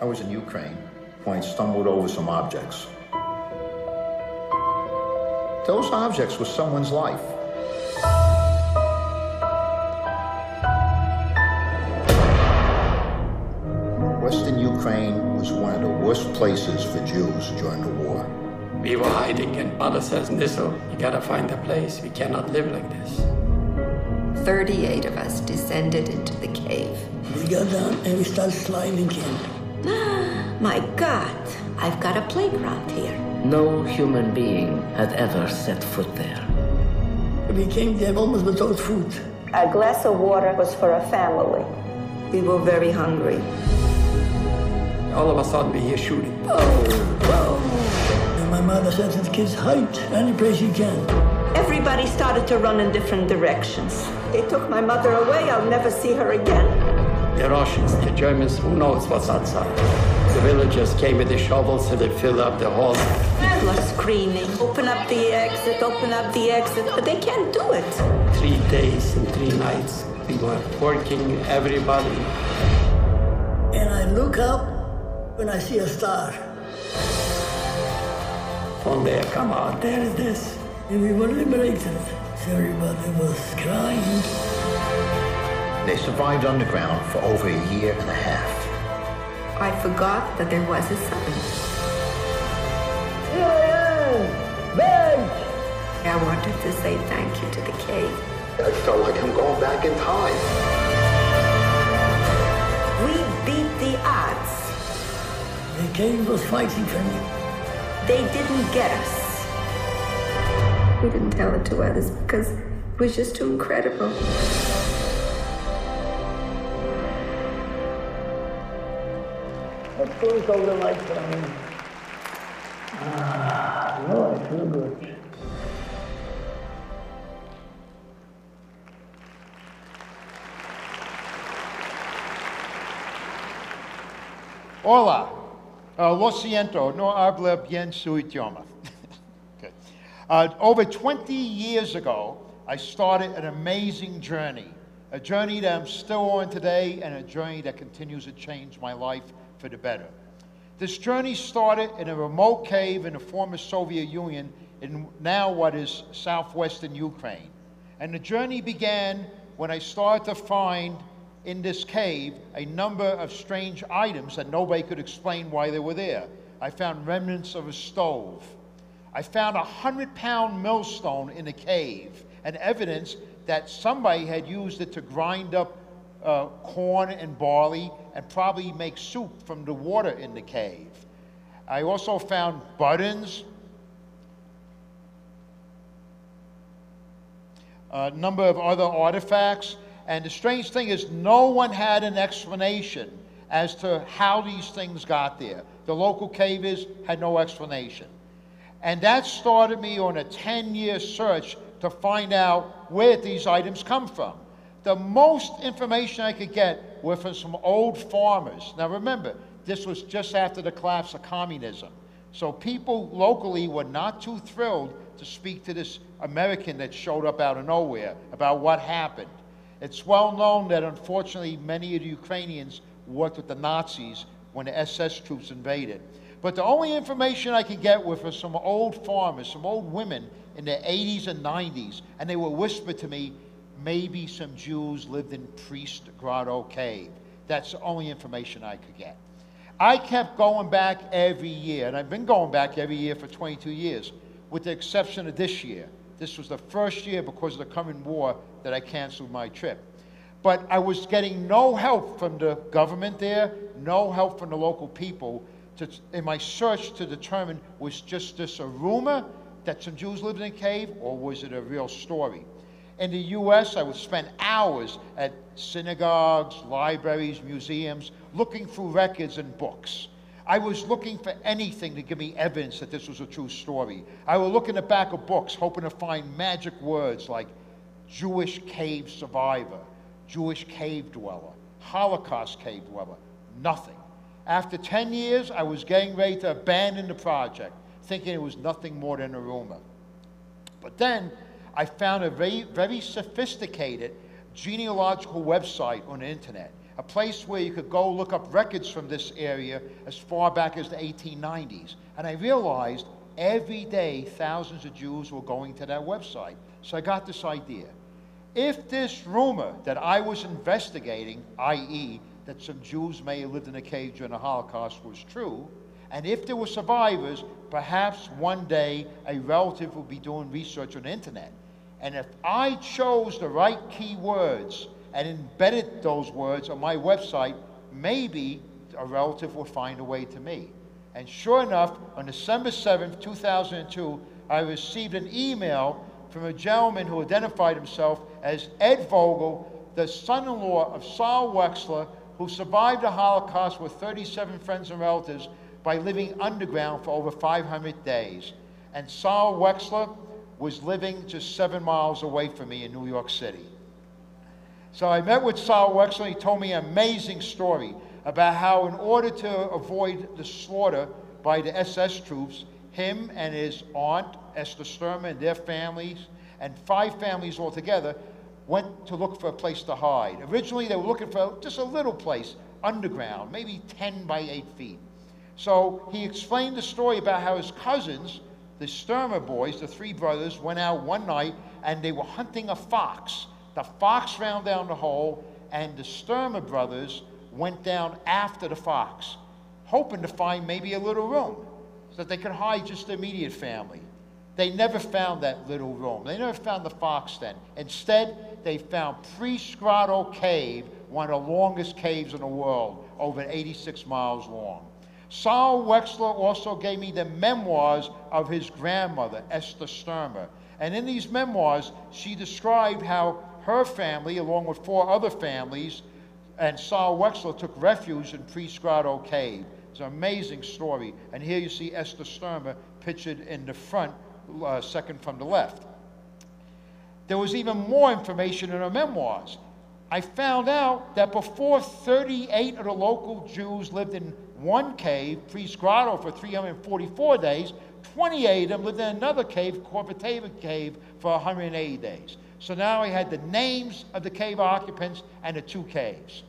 was in Ukraine when I stumbled over some objects. Those objects were someone's life. Western Ukraine was one of the worst places for Jews during the war. We were hiding, and Mother says, Nisso, you gotta find a place. We cannot live like this. 38 of us descended into the cave. We got down and we started sliding in. My God, I've got a playground here. No human being had ever set foot there. We came there almost without food. A glass of water was for a family. We were very hungry. All of a sudden, we hear shooting. And my mother said to the kids, hide any place you can. Everybody started to run in different directions. They took my mother away. I'll never see her again. The Russians, the Germans, who knows what's outside. The villagers came with the shovels and they filled up the halls. People are screaming, open up the exit, but they can't do it. 3 days and 3 nights, we were working, everybody. And I look up when I see a star. From there, come out, there is this. And we were liberated. So everybody was crying. They survived underground for over a year and a half. I forgot that there was a sun. Here I am, back. I wanted to say thank you to the cave. I felt like I'm going back in time. We beat the odds. The cave was fighting for me. They didn't get us. We didn't tell it to others because it was just too incredible. Of course, all the lights are on. No, I feel good. Hola, lo siento, no habla bien su idioma. Good. Over 20 years ago, I started an amazing journey, a journey that I'm still on today, and a journey that continues to change my life for the better. This journey started in a remote cave in the former Soviet Union in now what is southwestern Ukraine. And the journey began when I started to find in this cave a number of strange items that nobody could explain why they were there. I found remnants of a stove. I found a 100-pound millstone in the cave, and evidence that somebody had used it to grind up corn and barley and probably make soup from the water in the cave. I also found buttons, a number of other artifacts, and the strange thing is no one had an explanation as to how these things got there. The local cavers had no explanation. And that started me on a 10-year search to find out where these items come from. The most information I could get were from some old farmers. Now remember, this was just after the collapse of communism. So people locally were not too thrilled to speak to this American that showed up out of nowhere about what happened. It's well known that unfortunately many of the Ukrainians worked with the Nazis when the SS troops invaded. But the only information I could get were from some old farmers, some old women in their 80s and 90s, and they were whispered to me, maybe some Jews lived in Priest Grotto Cave. That's the only information I could get. I kept going back every year, and I've been going back every year for 22 years, with the exception of this year. This was the first year because of the coming war that I canceled my trip. But I was getting no help from the government there, no help from the local people in my search to determine, was just this a rumor that some Jews lived in a cave, or was it a real story? In the US, I would spend hours at synagogues, libraries, museums, looking through records and books. I was looking for anything to give me evidence that this was a true story. I would look in the back of books, hoping to find magic words like Jewish cave survivor, Jewish cave dweller, Holocaust cave dweller. Nothing. After 10 years, I was getting ready to abandon the project, thinking it was nothing more than a rumor. But then I found a very, very sophisticated genealogical website on the internet. a place where you could go look up records from this area as far back as the 1890s. And I realized every day thousands of Jews were going to that website. So I got this idea. If this rumor that I was investigating, i.e., that some Jews may have lived in a cave during the Holocaust, was true, and if there were survivors, perhaps one day a relative will be doing research on the internet. And if I chose the right keywords and embedded those words on my website, maybe a relative will find a way to me. And sure enough, on December 7th, 2002, I received an email from a gentleman who identified himself as Ed Vogel, the son-in-law of Saul Wexler, who survived the Holocaust with 37 friends and relatives by living underground for over 500 days. And Saul Wexler was living just 7 miles away from me in New York City. So I met with Saul Wexler. He told me an amazing story about how, in order to avoid the slaughter by the SS troops, him and his aunt, Esther Sturman, and their families, and 5 families altogether, went to look for a place to hide. Originally, they were looking for just a little place, underground, maybe 10 by 8 feet. So he explained the story about how his cousins, the Sturmer boys, the 3 brothers, went out one night and they were hunting a fox. The fox ran down the hole, and the Sturmer brothers went down after the fox, hoping to find maybe a little room so that they could hide just the immediate family. They never found that little room. They never found the fox then. Instead, they found Priest Grotto Cave, one of the longest caves in the world, over 86 miles long. Saul Wexler also gave me the memoirs of his grandmother, Esther Sturmer. And in these memoirs, she described how her family, along with 4 other families, and Saul Wexler took refuge in Priest Grotto Cave. It's an amazing story. And here you see Esther Sturmer pictured in the front, second from the left. There was even more information in her memoirs. I found out that before 38 of the local Jews lived in one cave, Priest Grotto, for 344 days, 28 of them lived in another cave, called Batavia Cave, for 180 days. So now I had the names of the cave occupants and the 2 caves.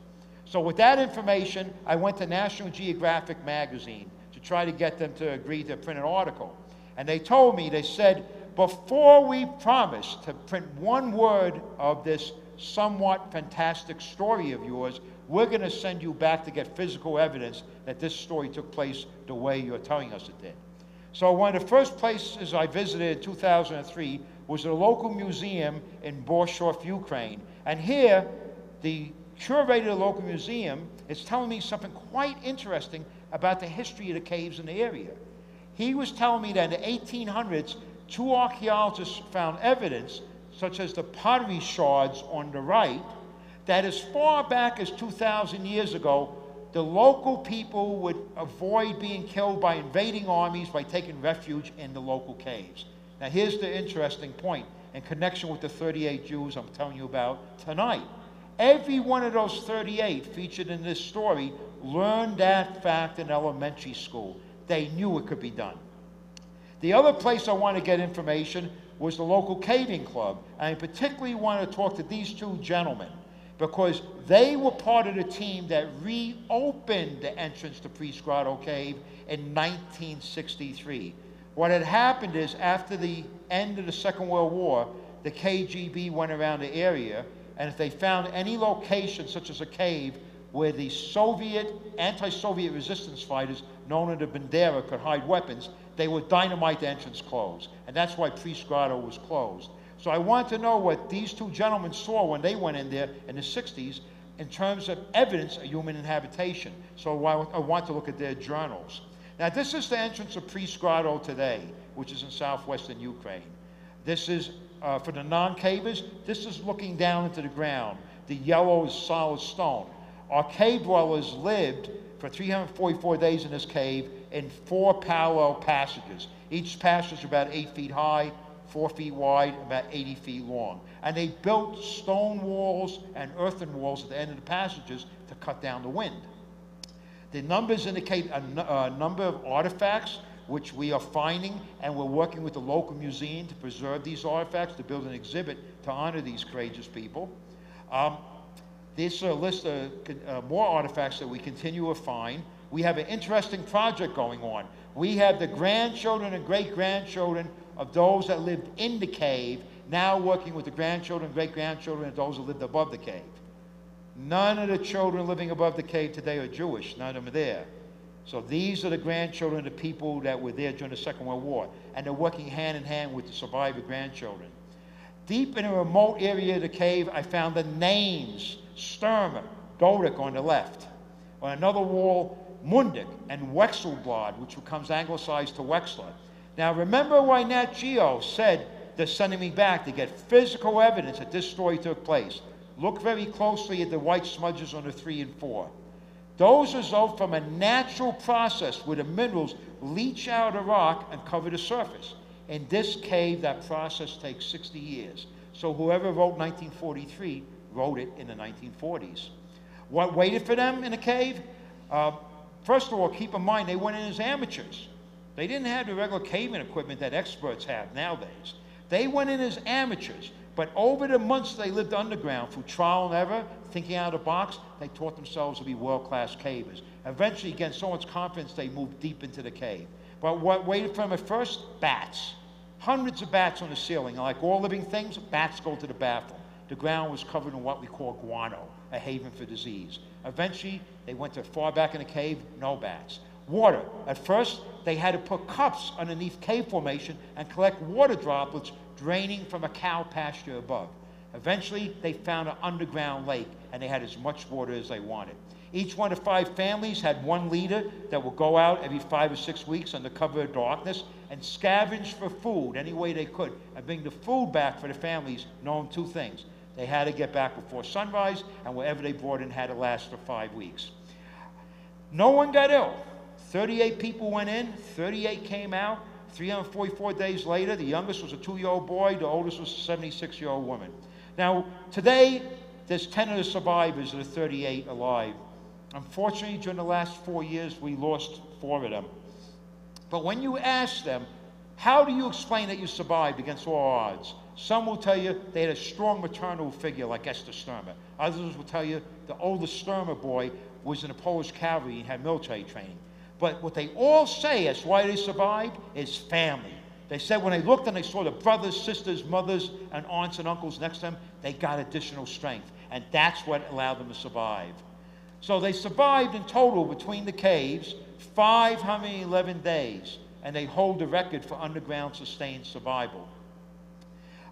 So with that information, I went to National Geographic magazine to try to get them to agree to print an article. And they told me, they said, before we promise to print 1 word of this somewhat fantastic story of yours, we're going to send you back to get physical evidence that this story took place the way you're telling us it did. So one of the first places I visited in 2003 was a local museum in Borshof, Ukraine. And here, the curator of the local museum is telling me something quite interesting about the history of the caves in the area. He was telling me that in the 1800s, 2 archaeologists found evidence, such as the pottery shards on the right, that as far back as 2,000 years ago, the local people would avoid being killed by invading armies by taking refuge in the local caves. Now here's the interesting point in connection with the 38 Jews I'm telling you about tonight. Every one of those 38 featured in this story learned that fact in elementary school. They knew it could be done. The other place I want to get information was the local caving club. And I particularly want to talk to these 2 gentlemen because they were part of the team that reopened the entrance to Priest Grotto Cave in 1963. What had happened is, after the end of the Second World War, the KGB went around the area, and if they found any location, such as a cave, where the anti-Soviet resistance fighters, known as the Bandera, could hide weapons, they would dynamite the entrance closed. And that's why Priest Grotto was closed. So I want to know what these 2 gentlemen saw when they went in there in the 60s in terms of evidence of human inhabitation. So I want to look at their journals. Now this is the entrance of Priest Grotto today, which is in southwestern Ukraine. This is, for the non-cavers, this is looking down into the ground. The yellow is solid stone. Our cave dwellers lived for 344 days in this cave in 4 parallel passages. Each passage is about 8 feet high, 4 feet wide, about 80 feet long. And they built stone walls and earthen walls at the end of the passages to cut down the wind. The numbers indicate a number of artifacts which we are finding, and we're working with the local museum to preserve these artifacts, to build an exhibit to honor these courageous people. This is a list of more artifacts that we continue to find. We have an interesting project going on. We have the grandchildren and great-grandchildren of those that lived in the cave now working with the grandchildren, great-grandchildren of those who lived above the cave. None of the children living above the cave today are Jewish. None of them are there. So these are the grandchildren of the people that were there during the Second World War, and they're working hand in hand with the survivor grandchildren. Deep in a remote area of the cave, I found the names, Sturmer, Godik on the left. On another wall, Mundik and Wexelblad, which becomes anglicized to Wexler. Now remember why Nat Geo said they're sending me back to get physical evidence that this story took place. Look very closely at the white smudges on the 3 and 4. Those result from a natural process where the minerals leach out of the rock and cover the surface. In this cave, that process takes 60 years. So whoever wrote 1943 wrote it in the 1940s. What waited for them in the cave? First of all, keep in mind, they went in as amateurs. They didn't have the regular caving equipment that experts have nowadays. They went in as amateurs, but over the months they lived underground through trial and error, thinking out of the box, they taught themselves to be world-class cavers. Eventually, against so much confidence, they moved deep into the cave. But what waited for them at first? Bats. Hundreds of bats on the ceiling. And like all living things, bats go to the bathroom. The ground was covered in what we call guano, a haven for disease. Eventually, they went to far back in the cave, no bats. Water. At first, they had to put cups underneath cave formation and collect water droplets draining from a cow pasture above. Eventually, they found an underground lake, and they had as much water as they wanted. Each one of 5 families had one leader that would go out every 5 or 6 weeks under cover of darkness and scavenge for food any way they could and bring the food back for the families, knowing 2 things. They had to get back before sunrise, and whatever they brought in had to last for 5 weeks. No one got ill. 38 people went in, 38 came out. 344 days later, the youngest was a 2-year-old boy, the oldest was a 76-year-old woman. Now, today, there's 10 of the survivors of the 38 alive. Unfortunately, during the last 4 years, we lost 4 of them. But when you ask them, how do you explain that you survived against all odds? Some will tell you they had a strong maternal figure like Esther Sturmer. Others will tell you the oldest Sturmer boy was in the Polish cavalry and had military training. But what they all say as why they survived is family. They said when they looked and they saw the brothers, sisters, mothers, and aunts and uncles next to them, they got additional strength. And that's what allowed them to survive. So they survived in total between the caves 511 days. And they hold the record for underground sustained survival.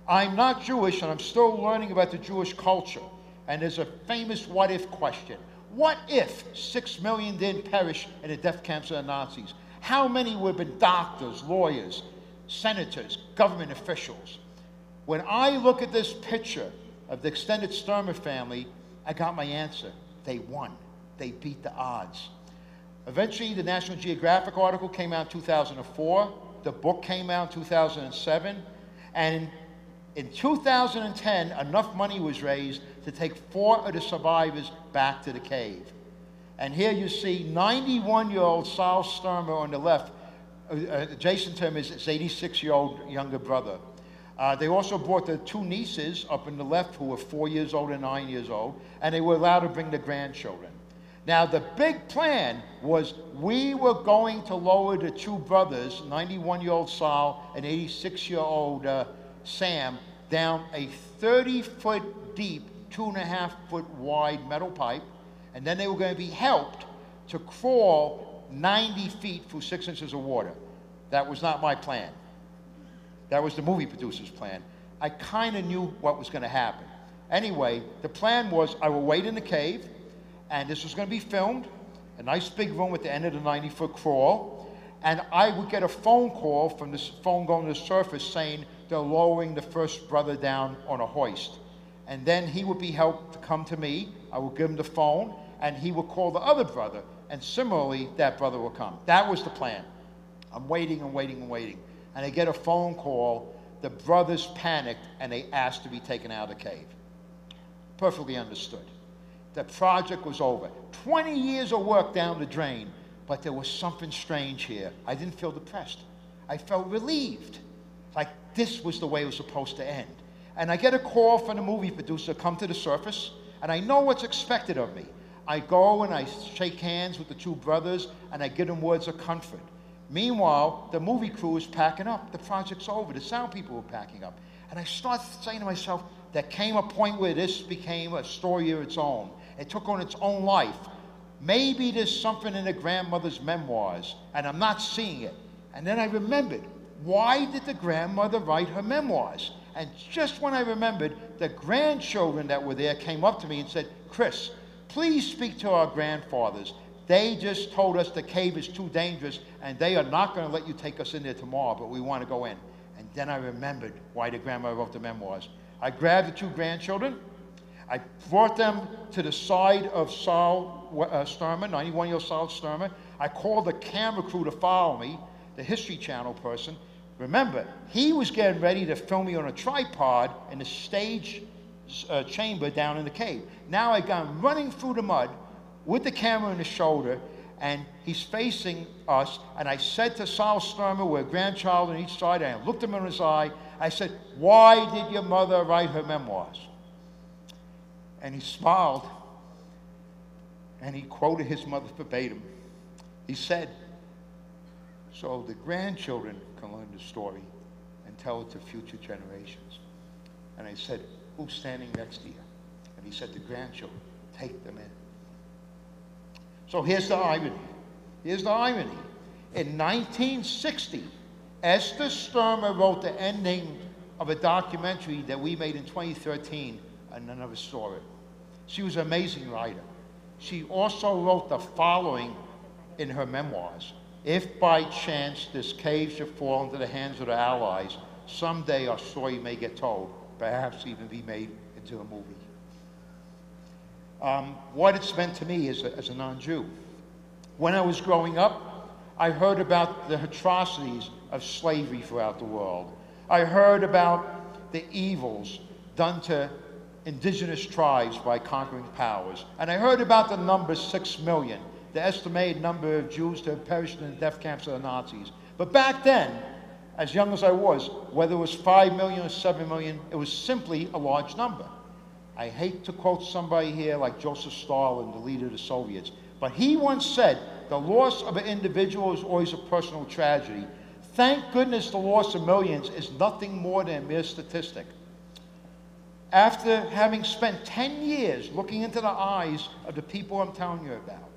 I'm not Jewish, and I'm still learning about the Jewish culture. And there's a famous what-if question. What if 6 million didn't perish in the death camps of the Nazis? How many would have been doctors, lawyers, senators, government officials? When I look at this picture of the extended Sturmer family, I got my answer. They won. They beat the odds. Eventually, the National Geographic article came out in 2004. The book came out in 2007. And in 2010, enough money was raised to take 4 of the survivors back to the cave. And here you see 91-year-old Sal Sturmer on the left. Adjacent to him is his 86-year-old younger brother. They also brought the 2 nieces up in the left who were 4 years old and 9 years old, and they were allowed to bring the grandchildren. Now, the big plan was we were going to lower the 2 brothers, 91-year-old Sal and 86-year-old Sam, down a 30-foot deep, 2.5-foot wide metal pipe, and then they were going to be helped to crawl 90 feet through 6 inches of water. That was not my plan. That was the movie producer's plan. I kind of knew what was going to happen. Anyway, the plan was I would wait in the cave, and this was going to be filmed, a nice big room at the end of the 90-foot crawl, and I would get a phone call from this phone going to the surface saying they're lowering the first brother down on a hoist. And then he would be helped to come to me. I would give him the phone, and he would call the other brother, and similarly, that brother will come. That was the plan. I'm waiting and waiting and waiting. And I get a phone call. The brothers panicked, and they asked to be taken out of the cave. Perfectly understood. The project was over. 20 years of work down the drain, but there was something strange here. I didn't feel depressed. I felt relieved, like this was the way it was supposed to end. And I get a call from the movie producer, come to the surface. and I know what's expected of me. I go and I shake hands with the two brothers, and I give them words of comfort. Meanwhile, the movie crew is packing up. The project's over. The sound people are packing up. And I start saying to myself, there came a point where this became a story of its own. It took on its own life. Maybe there's something in the grandmother's memoirs, and I'm not seeing it. And then I remembered, why did the grandmother write her memoirs? And just when I remembered, the grandchildren that were there came up to me and said, Chris, please speak to our grandfathers. They just told us the cave is too dangerous, and they are not going to let you take us in there tomorrow, but we want to go in. And then I remembered why the grandmother wrote the memoirs. I grabbed the two grandchildren. I brought them to the side of Saul Sturmer, 91-year-old Saul Sturmer. I called the camera crew to follow me, the History Channel person. Remember, he was getting ready to film me on a tripod in the stage chamber down in the cave. Now I got him running through the mud with the camera in his shoulder, and he's facing us, and I said to Saul Sturmer, we're a grandchild on each side, and I looked him in his eye. I said, why did your mother write her memoirs? And he smiled, and he quoted his mother verbatim. He said, so the grandchildren can learn the story and tell it to future generations. And I said, who's standing next to you? And he said, the grandchildren, take them in. So here's the irony. Here's the irony. In 1960, Esther Sturmer wrote the ending of a documentary that we made in 2013, and none of us saw it. She was an amazing writer. She also wrote the following in her memoirs. If by chance this cave should fall into the hands of the Allies, someday our story may get told, perhaps even be made into a movie. What it's meant to me as a non-Jew. When I was growing up, I heard about the atrocities of slavery throughout the world. I heard about the evils done to indigenous tribes by conquering powers. And I heard about the number 6 million, the estimated number of Jews that have perished in the death camps of the Nazis. But back then, as young as I was, whether it was 5 million or 7 million, it was simply a large number. I hate to quote somebody here like Joseph Stalin, the leader of the Soviets, but he once said, the loss of an individual is always a personal tragedy. Thank goodness the loss of millions is nothing more than a mere statistic. After having spent 10 years looking into the eyes of the people I'm telling you about,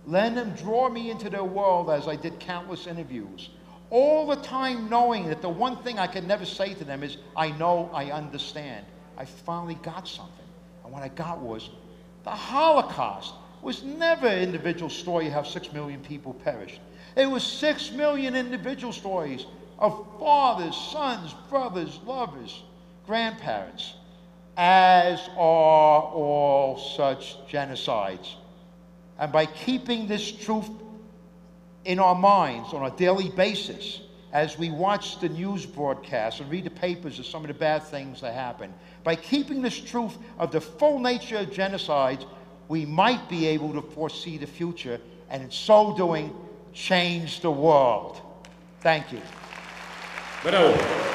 letting them draw me into their world as I did countless interviews, all the time knowing that the one thing I could never say to them is, I know, I understand. I finally got something. And what I got was, the Holocaust was never an individual story of how 6 million people perished. It was 6 million individual stories of fathers, sons, brothers, lovers, grandparents, as are all such genocides. And by keeping this truth in our minds on a daily basis, as we watch the news broadcasts and read the papers of some of the bad things that happen, by keeping this truth of the full nature of genocides, we might be able to foresee the future, and in so doing, change the world. Thank you. Bravo.